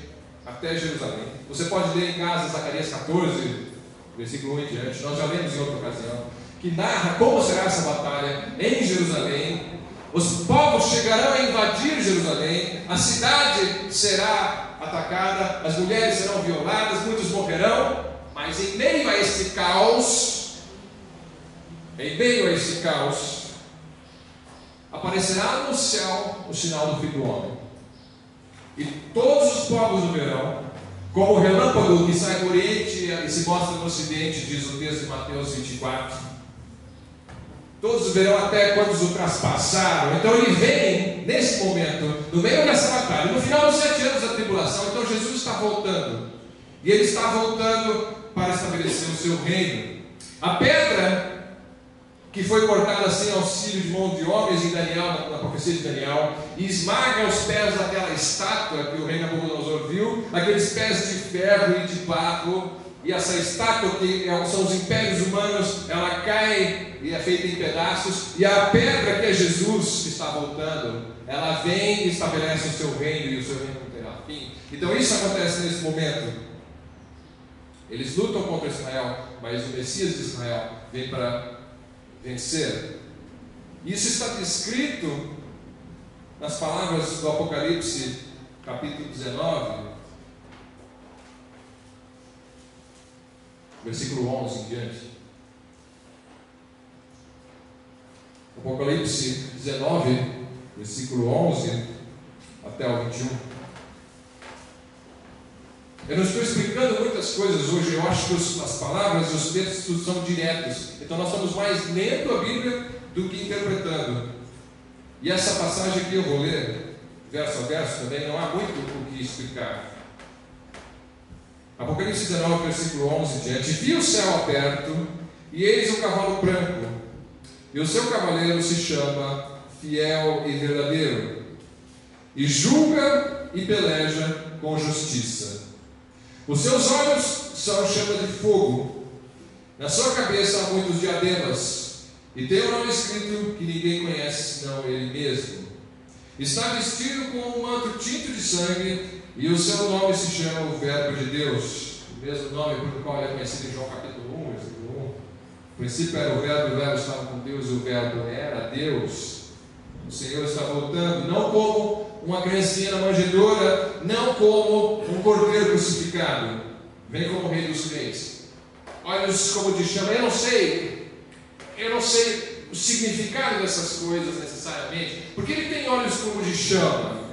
até Jerusalém. Você pode ler em casa Zacarias 14, versículo 1 em diante. Nós já lemos em outra ocasião, que narra como será essa batalha em Jerusalém. Os povos chegarão a invadir Jerusalém, a cidade será atacada, as mulheres serão violadas, muitos morrerão, mas em meio a esse caos, aparecerá no céu o sinal do Filho do Homem, e todos os povos o verão, como o relâmpago que sai do Oriente e se mostra no Ocidente, diz o texto de Mateus 24. Todos verão até quantos o traspassaram. Então ele vem nesse momento, no meio dessa batalha, no final dos 7 anos da tribulação. Então Jesus está voltando, e ele está voltando para estabelecer o seu reino. A pedra que foi cortada sem auxílio de mão de homens em Daniel, na profecia de Daniel, e esmaga os pés daquela estátua que o rei Nabucodonosor viu, aqueles pés de ferro e de barro. E essa estátua, que são os impérios humanos, ela cai e é feita em pedaços. E a pedra, que é Jesus, que está voltando, ela vem e estabelece o seu reino, e o seu reino não terá fim. Então isso acontece nesse momento. Eles lutam contra Israel, mas o Messias de Israel vem para vencer. Isso está descrito nas palavras do Apocalipse, capítulo 19, versículo 11 em diante. Apocalipse 19, versículo 11 até o 21. Eu não estou explicando muitas coisas hoje, eu acho que as palavras e os textos são diretos. Então nós estamos mais lendo a Bíblia do que interpretando. E essa passagem aqui eu vou ler, verso a verso também, não há muito o que explicar. Apocalipse 19, versículo 11 diante. Vi o céu aberto, e eis um cavalo branco, e o seu cavaleiro se chama Fiel e Verdadeiro, e julga e peleja com justiça. Os seus olhos são chama de fogo, na sua cabeça há muitos diademas, e tem um nome escrito que ninguém conhece senão ele mesmo. Está vestido com um manto tinto de sangue, e o seu nome se chama o Verbo de Deus, o mesmo nome pelo qual ele é conhecido em João capítulo 1, versículo 1. No princípio era o Verbo estava com Deus, e o Verbo era Deus. O Senhor está voltando, não como uma criancinha na manjedoura, não como um cordeiro crucificado, vem como Rei dos Reis. Olhos como de chama. Eu não sei o significado dessas coisas necessariamente. Por que ele tem olhos como de chama?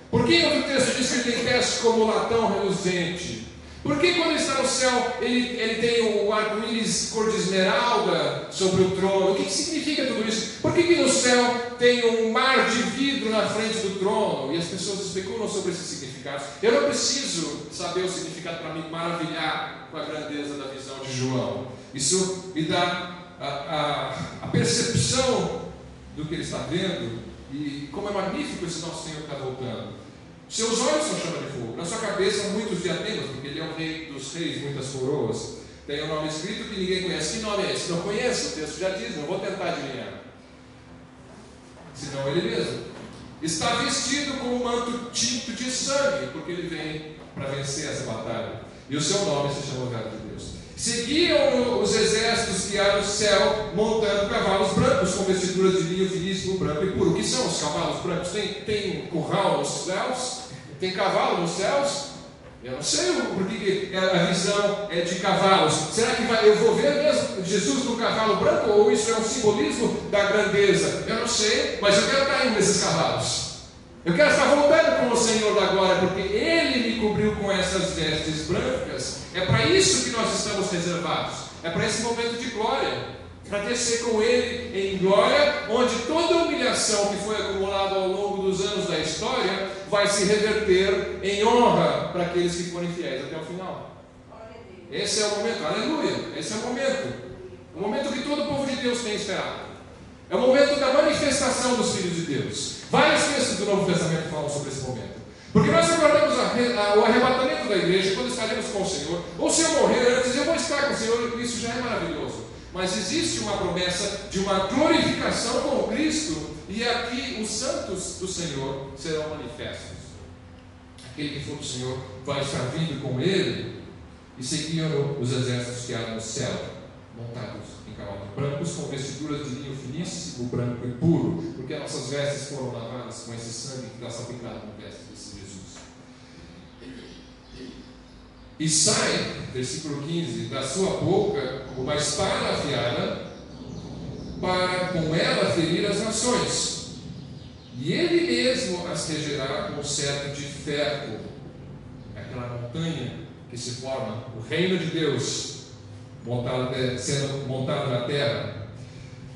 Por que outro texto diz que ele tem pés como latão reluzente? Por que quando ele está no céu ele tem o arco-íris cor de esmeralda sobre o trono? O que significa tudo isso? Por que no céu tem um mar de vidro na frente do trono? E as pessoas especulam sobre esses significados. Eu não preciso saber o significado para me maravilhar com a grandeza da visão de João. Isso me dá a percepção do que ele está vendo e como é magnífico esse nosso Senhor que está voltando. Seus olhos são chama de fogo, na sua cabeça muitos diademas, porque ele é o Rei dos Reis, muitas coroas. Tem um nome escrito que ninguém conhece. Que nome é esse? Não conheço, o texto já diz, não vou tentar adivinhar. Senão ele mesmo. Está vestido com um manto tinto de sangue, porque ele vem para vencer essa batalha. E o seu nome se chama o Verbo de Deus. Seguiam os exércitos que há no céu, montando cavalos brancos com vestiduras de linho finíssimo, branco e puro. O que são os cavalos brancos? Tem curral nos céus? Tem cavalo nos céus? Eu não sei porque a visão é de cavalos. Será que eu vou ver mesmo Jesus no cavalo branco? Ou isso é um simbolismo da grandeza? Eu não sei, mas eu quero estar indo nesses cavalos. Eu quero estar voltando com o Senhor da glória, porque Ele me cobriu com essas vestes brancas. É para isso que nós estamos reservados. É para esse momento de glória. Para descer com Ele em glória, onde toda a humilhação que foi acumulada ao longo dos anos da história vai se reverter em honra para aqueles que forem fiéis até o final. Esse é o momento, aleluia, esse é o momento que todo o povo de Deus tem esperado. É o momento da manifestação dos filhos de Deus. Vários textos do Novo Testamento falam sobre esse momento. Porque nós aguardamos o arrebatamento da igreja quando estaremos com o Senhor. Ou se eu morrer antes, eu vou estar com o Senhor, isso já é maravilhoso. Mas existe uma promessa de uma glorificação com Cristo, e aqui os santos do Senhor serão manifestos. Aquele que for do Senhor vai estar vindo com Ele, e seguiam os exércitos que há no céu, montados em cavalos brancos, com vestiduras de linho finíssimo, branco e puro, porque nossas vestes foram lavadas com esse sangue que está salpicado no vestes desse Jesus. E sai, versículo 15, da sua boca uma espada afiada, para com ela ferir as nações, e ele mesmo as regerá com um cetro de ferro. Aquela montanha que se forma, o reino de Deus sendo montado na terra,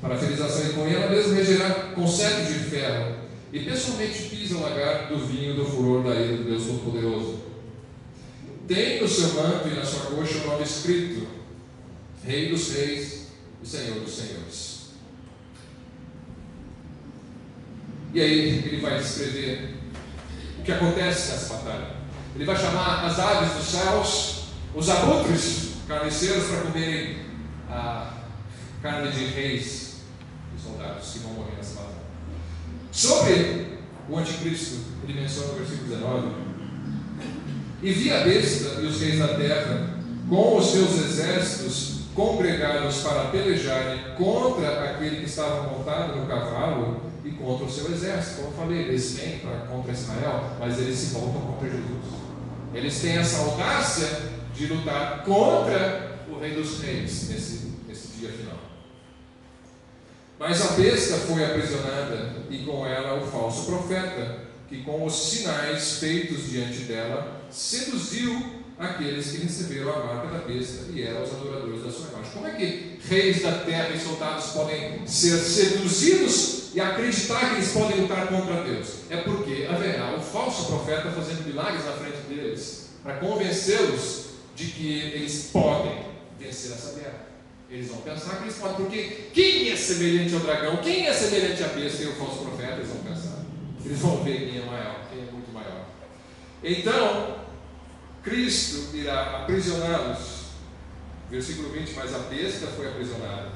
para a ferização, e com ela mesmo regerá com cetro de ferro, e pessoalmente pisa o lagar do vinho do furor da ira do Deus Todo-Poderoso. Tem no seu manto e na sua coxa o nome escrito: Rei dos Reis e Senhor dos Senhores. E aí ele vai descrever o que acontece nessa batalha. Ele vai chamar as aves dos céus, os abutres carniceiros, para comerem a carne de reis e soldados que vão morrer nessa batalha. Sobre o anticristo, ele menciona no versículo 19: e vi a besta e os reis da terra com os seus exércitos congregados para pelejarem contra aquele que estava montado no cavalo e contra o seu exército. Como eu falei, eles vêm contra Israel, mas eles se voltam contra Jesus. Eles têm essa audácia de lutar contra o Rei dos Reis nesse dia final. Mas a besta foi aprisionada, e com ela o falso profeta, que com os sinais feitos diante dela seduziu aqueles que receberam a marca da besta e eram os adoradores da sua imagem. Como é que reis da terra e soldados podem ser seduzidos e acreditar que eles podem lutar contra Deus? É porque haverá um falso profeta fazendo milagres na frente deles, para convencê-los de que eles podem vencer essa guerra. Eles vão pensar que eles podem, porque quem é semelhante ao dragão, quem é semelhante à besta e ao falso profeta, eles vão pensar. Eles vão ver quem é maior, quem é muito maior. Então, Cristo irá aprisioná-los. Versículo 20, mas a besta foi aprisionada.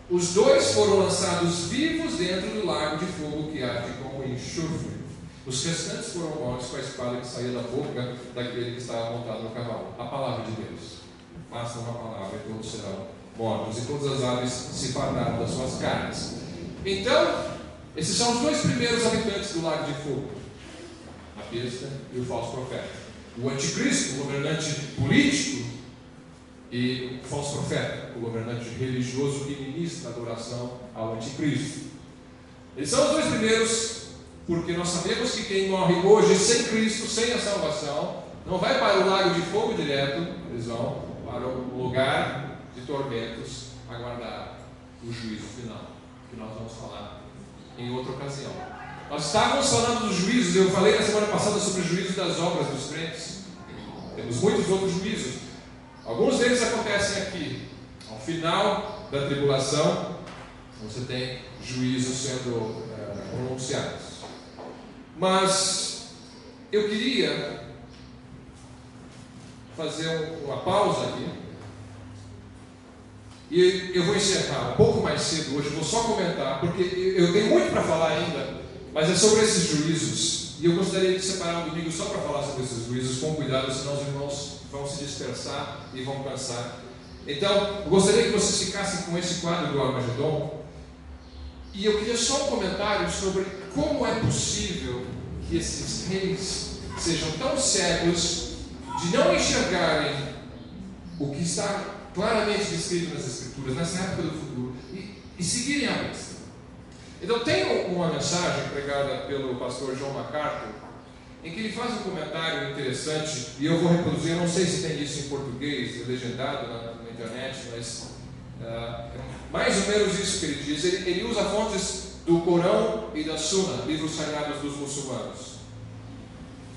Os dois foram lançados vivos dentro do lago de fogo que arde como enxofre. Os restantes foram mortos com a espada que saía da boca daquele que estava montado no cavalo. A palavra de Deus. Basta uma palavra e todos serão mortos. E todas as aves se fardaram das suas carnes. Então, esses são os dois primeiros habitantes do lago de fogo. A besta e o falso profeta. O anticristo, o governante político, e o falso profeta, o governante religioso que ministra a adoração ao anticristo. Eles são os dois primeiros, porque nós sabemos que quem morre hoje sem Cristo, sem a salvação, não vai para o lago de fogo direto, eles vão para o lugar de tormentos, aguardar o juízo final, que nós vamos falar em outra ocasião. Nós estávamos falando dos juízos, eu falei na semana passada sobre o juízo das obras dos crentes. Temos muitos outros juízos. Alguns deles acontecem aqui. Ao final da tribulação, você tem juízos sendo pronunciados. Mas eu queria fazer uma pausa aqui. E eu vou encerrar um pouco mais cedo hoje. Vou só comentar, porque eu tenho muito para falar ainda, mas é sobre esses juízos. E eu gostaria de separar um domingo só para falar sobre esses juízos, com cuidado, senão os irmãos vão se dispersar e vão cansar. Então, eu gostaria que vocês ficassem com esse quadro do Armagedon. E eu queria só um comentário sobre como é possível que esses reis sejam tão cegos de não enxergarem o que está claramente descrito nas Escrituras, nessa época do futuro, e seguirem a besta. Então, tem uma mensagem pregada pelo pastor John MacArthur, em que ele faz um comentário interessante, e eu vou reproduzir, eu não sei se tem isso em português, legendado na internet, mas é mais ou menos isso que ele diz. Ele usa fontes do Corão e da Sunna, livros sagrados dos muçulmanos.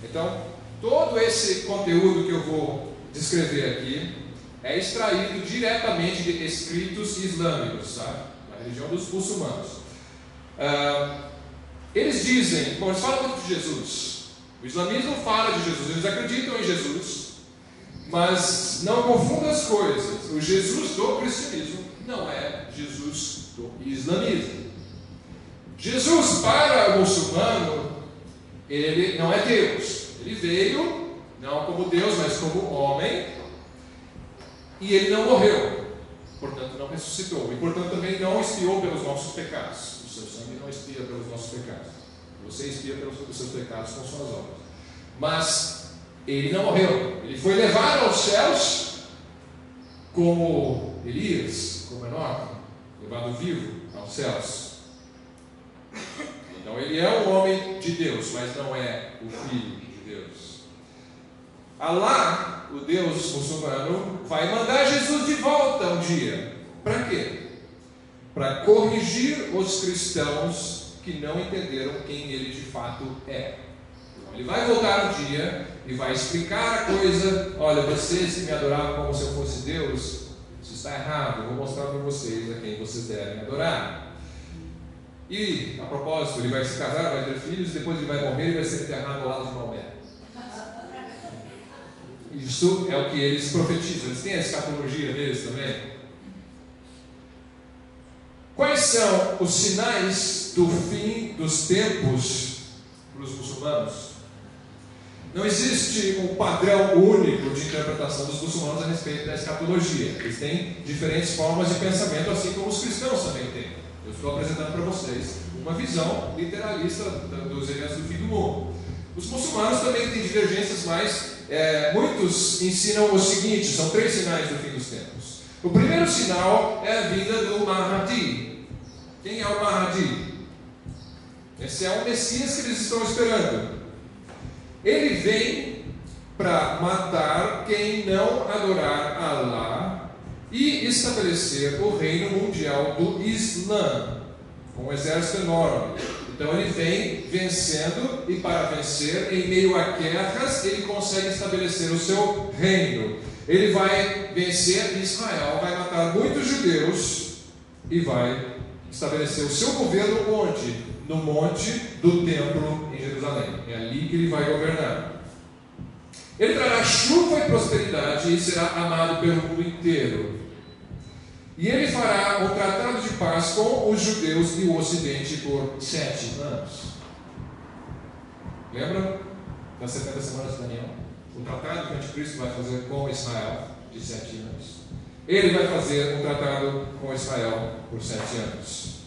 Então, todo esse conteúdo que eu vou descrever aqui é extraído diretamente de escritos islâmicos, sabe? Na religião dos muçulmanos. Eles dizem, bom, eles falam muito de Jesus. O islamismo fala de Jesus, eles acreditam em Jesus, mas não confunda as coisas. O Jesus do cristianismo não é Jesus do islamismo. Jesus, para o muçulmano, ele não é Deus. Ele veio, não como Deus, mas como homem, e ele não morreu, portanto não ressuscitou, e portanto também não expiou pelos nossos pecados. O seu sangue não expia pelos nossos pecados. Você expia pelos seus pecados com suas obras. Mas ele não morreu. Ele foi levado aos céus como Elias, como Enoque, levado vivo aos céus. Então ele é um homem de Deus, mas não é o filho de Deus. Alá, o Deus muçulmano, vai mandar Jesus de volta um dia. Para quê? Para corrigir os cristãos que não entenderam quem ele de fato é. Ele vai voltar um dia e vai explicar a coisa. Olha, vocês que me adoravam como se eu fosse Deus, isso está errado. Eu vou mostrar para vocês a quem vocês devem adorar. E, a propósito, ele vai se casar, vai ter filhos, depois ele vai morrer e vai ser enterrado ao lado de Maomé. Isso é o que eles profetizam. Eles têm a escatologia deles também. Quais são os sinais do fim dos tempos para os muçulmanos? Não existe um padrão único de interpretação dos muçulmanos a respeito da escatologia. Eles têm diferentes formas de pensamento, assim como os cristãos também têm. Eu estou apresentando para vocês uma visão literalista dos eventos do fim do mundo. Os muçulmanos também têm divergências, mas muitos ensinam o seguinte: são 3 sinais do fim dos tempos. O primeiro sinal é a vinda do Mahdi. Quem é o Mahdi? Esse é o Messias que eles estão esperando. Ele vem para matar quem não adorar a Allah e estabelecer o reino mundial do Islã, com um exército enorme. Então ele vem vencendo, e para vencer, em meio a guerras, ele consegue estabelecer o seu reino. Ele vai vencer Israel, vai matar muitos judeus e vai estabelecer o seu governo onde? No monte do templo em Jerusalém. É ali que ele vai governar. Ele trará chuva e prosperidade e será amado pelo mundo inteiro. E ele fará um tratado de paz com os judeus e o Ocidente por 7 anos. Lembra das 70 semanas de Daniel? O tratado que o anticristo vai fazer com Israel de 7 anos. Ele vai fazer um tratado com Israel por 7 anos.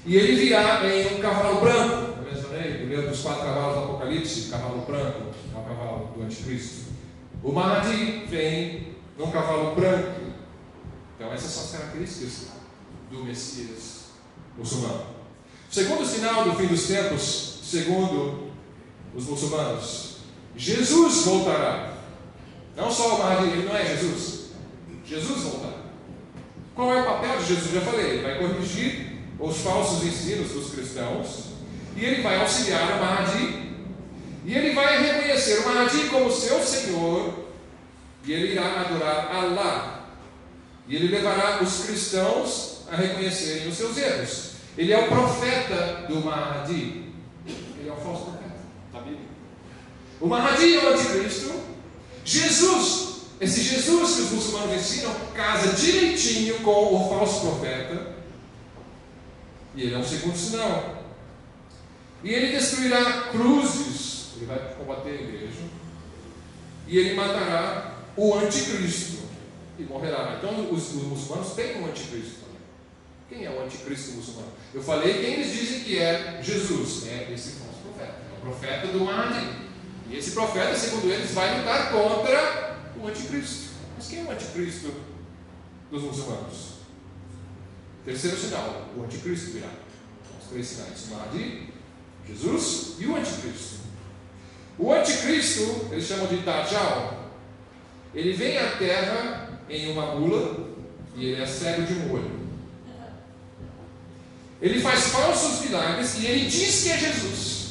E ele virá em um cavalo branco. Eu mencionei, o primeiro dos 4 cavalos do Apocalipse, cavalo branco, é o cavalo do anticristo. O Mahdi vem num cavalo branco. Então essas são as características do Messias muçulmano. O segundo sinal do fim dos tempos, segundo os muçulmanos, Jesus voltará. Não só o Mahdi, ele não é Jesus. Jesus voltará. Qual é o papel de Jesus? Já falei, ele vai corrigir os falsos ensinos dos cristãos e ele vai auxiliar o Mahdi e ele vai reconhecer o Mahdi como seu Senhor e ele irá adorar Allah. E ele levará os cristãos a reconhecerem os seus erros. Ele é o profeta do Mahdi. Ele é o falso profeta da Bíblia. O Mahdi é o anticristo. Jesus, esse Jesus que os muçulmanos ensinam, casa direitinho com o falso profeta. E ele é um segundo sinal. E ele destruirá cruzes. Ele vai combater a igreja. E ele matará o anticristo. E morrerá. Então os muçulmanos têm um anticristo também. Quem é o anticristo muçulmano? Eu falei quem eles dizem que é Jesus. É esse falso profeta. É o profeta do Mahdi. E esse profeta, segundo eles, vai lutar contra o anticristo. Mas quem é o anticristo dos muçulmanos? Terceiro sinal, o anticristo virá. Os 3 sinais: o Mahdi, Jesus e o anticristo. O anticristo, eles chamam de Dajjal. Ele vem à terra em uma mula e ele é cego de um olho. Ele faz falsos milagres e ele diz que é Jesus.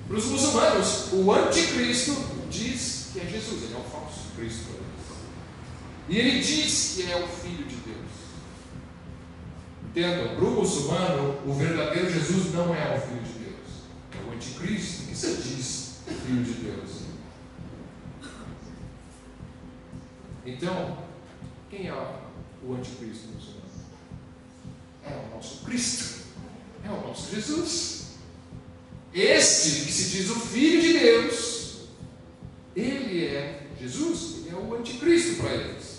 Para os muçulmanos, o anticristo diz que é Jesus. Ele é o falso Cristo. E ele diz que é o Filho de Deus. Entendam, para o muçulmano, o verdadeiro Jesus não é o Filho de Deus. É o anticristo que se diz Filho de Deus. Então, quem é o anticristo muçulmano? É o nosso Cristo. É o nosso Jesus. Este que se diz o Filho de Deus, ele é Jesus. Ele é o anticristo para eles.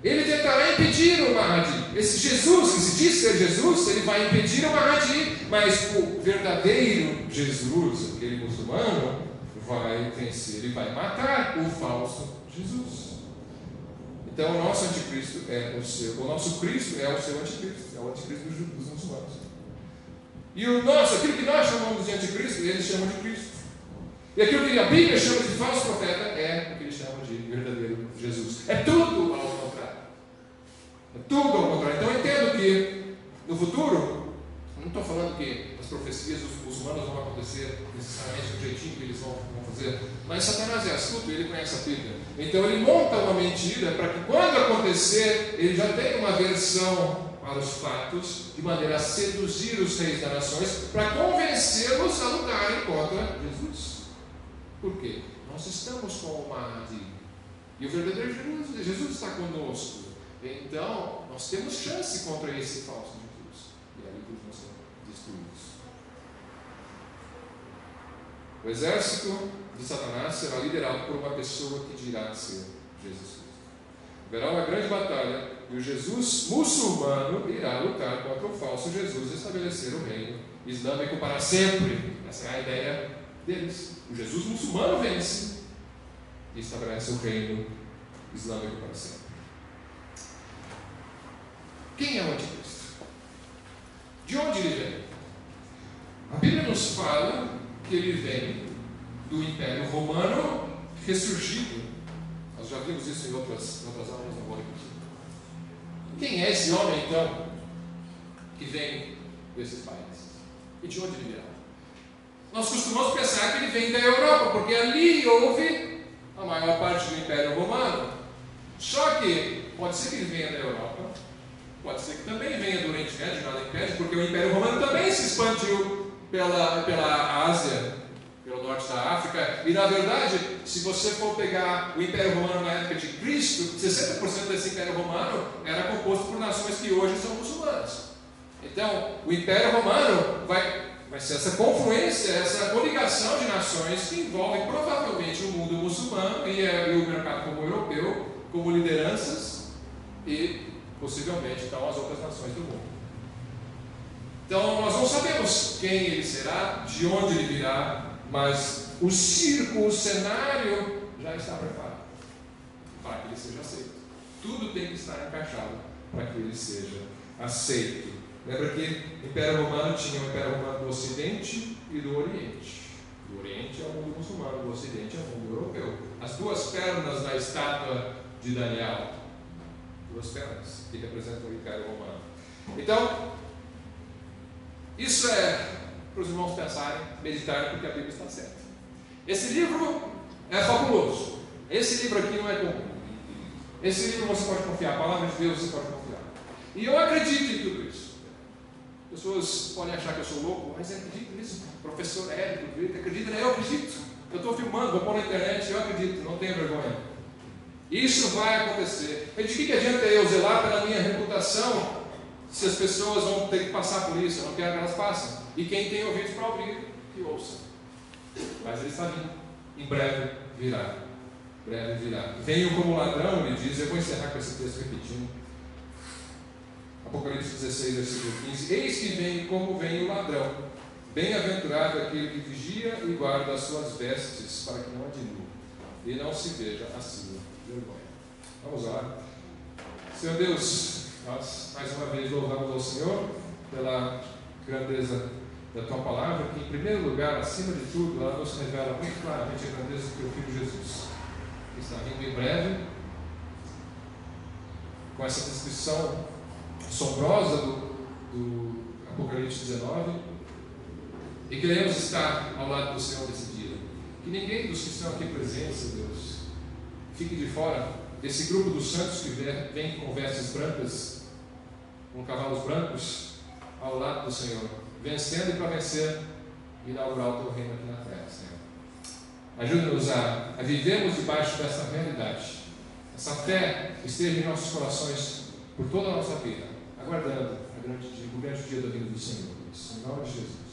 Ele tentará impedir o Mahdi. Esse Jesus, que se diz ser Jesus, ele vai impedir o Mahdi. Mas o verdadeiro Jesus, aquele muçulmano, vai vencer, ele vai matar o falso Jesus. Então o nosso anticristo é o seu, o nosso Cristo é o seu anticristo, é o anticristo dos muçulmanos. E o nosso, aquilo que nós chamamos de anticristo, eles chamam de Cristo. E aquilo que a Bíblia chama de falso profeta é o que eles chamam de verdadeiro Jesus. É tudo ao contrário. É tudo ao contrário. Então eu entendo que no futuro, não estou falando que as profecias dos muçulmanos vão acontecer necessariamente do jeitinho que eles vão fazer, mas Satanás é astuto, ele conhece a Bíblia. Então ele monta uma mentira para que quando acontecer, ele já tenha uma versão para os fatos, de maneira a seduzir os reis das nações, para convencê-los a lutarem contra Jesus. Por quê? Nós estamos com o Mahdi, e o verdadeiro Jesus está conosco. Então, nós temos chance contra esse falso Jesus. E aí eles vão ser destruídos. O exército de Satanás será liderado por uma pessoa que dirá ser Jesus Cristo. Haverá uma grande batalha e o Jesus muçulmano irá lutar contra o falso Jesus e estabelecer o reino islâmico para sempre. Essa é a ideia deles. O Jesus muçulmano vence e estabelece o reino islâmico para sempre. Quem é o anticristo? De onde ele vem? A Bíblia nos fala porque ele vem do Império Romano ressurgido. Nós já vimos isso em outras aulas, não vou repetir. Quem é esse homem, então, que vem desses países? E de onde ele virá? Nós costumamos pensar que ele vem da Europa, porque ali houve a maior parte do Império Romano. Só que pode ser que ele venha da Europa, pode ser que também venha do Oriente Médio, nada impede, porque o Império Romano também se expandiu pela Ásia, pelo norte da África. E na verdade, se você for pegar o Império Romano na época de Cristo, 60% desse Império Romano era composto por nações que hoje são muçulmanas. Então, o Império Romano vai ser essa confluência, essa coligação de nações que envolve provavelmente o mundo muçulmano e o mercado como europeu, como lideranças e possivelmente então as outras nações do mundo. Então nós não sabemos quem ele será, de onde ele virá, mas o circo, o cenário já está preparado para que ele seja aceito. Tudo tem que estar encaixado para que ele seja aceito. Lembra que o Império Romano tinha o Império Romano do Ocidente e do Oriente. Do Oriente é o mundo muçulmano, do Ocidente é o mundo europeu. As duas pernas da estátua de Daniel, duas pernas que representam o Império Romano. Então, isso é para os irmãos pensarem, meditarem, porque a Bíblia está certa. Esse livro é fabuloso. Esse livro aqui não é comum. Esse livro você pode confiar, a palavra de Deus você pode confiar. E eu acredito em tudo isso. Pessoas podem achar que eu sou louco, mas eu acredito nisso. Professor Érico, acredita? Eu acredito. Eu estou filmando, vou pôr na internet, eu acredito, não tenho vergonha. Isso vai acontecer. Mas de que adianta eu zelar pela minha reputação se as pessoas vão ter que passar por isso? Eu não quero que elas passem. E quem tem ouvidos para ouvir, que ouça. Mas ele está vindo. Em breve virá. Breve virá. Venho como ladrão, ele diz. Eu vou encerrar com esse texto repetindo. Apocalipse 16, versículo 15. Eis que vem como vem o ladrão. Bem-aventurado aquele que vigia e guarda as suas vestes, para que não adilua e não se veja a sua vergonha. Vamos lá. Senhor Deus, nós mais uma vez louvamos ao Senhor pela grandeza da Tua Palavra, que em primeiro lugar, acima de tudo, ela nos revela muito claramente a grandeza do Teu Filho Jesus, que está vindo em breve, com essa descrição assombrosa do Apocalipse 19, e queremos estar ao lado do Senhor nesse dia. Que ninguém dos que estão aqui presentes, Deus, fique de fora desse grupo dos santos que vem com vestes brancas, com cavalos brancos, ao lado do Senhor, vencendo e para vencer e inaugurar o Teu reino aqui na terra, Senhor. Ajuda-nos a vivermos debaixo dessa realidade. Essa fé esteja em nossos corações por toda a nossa vida, aguardando o grande dia da vinda do Senhor. Em nome de Jesus.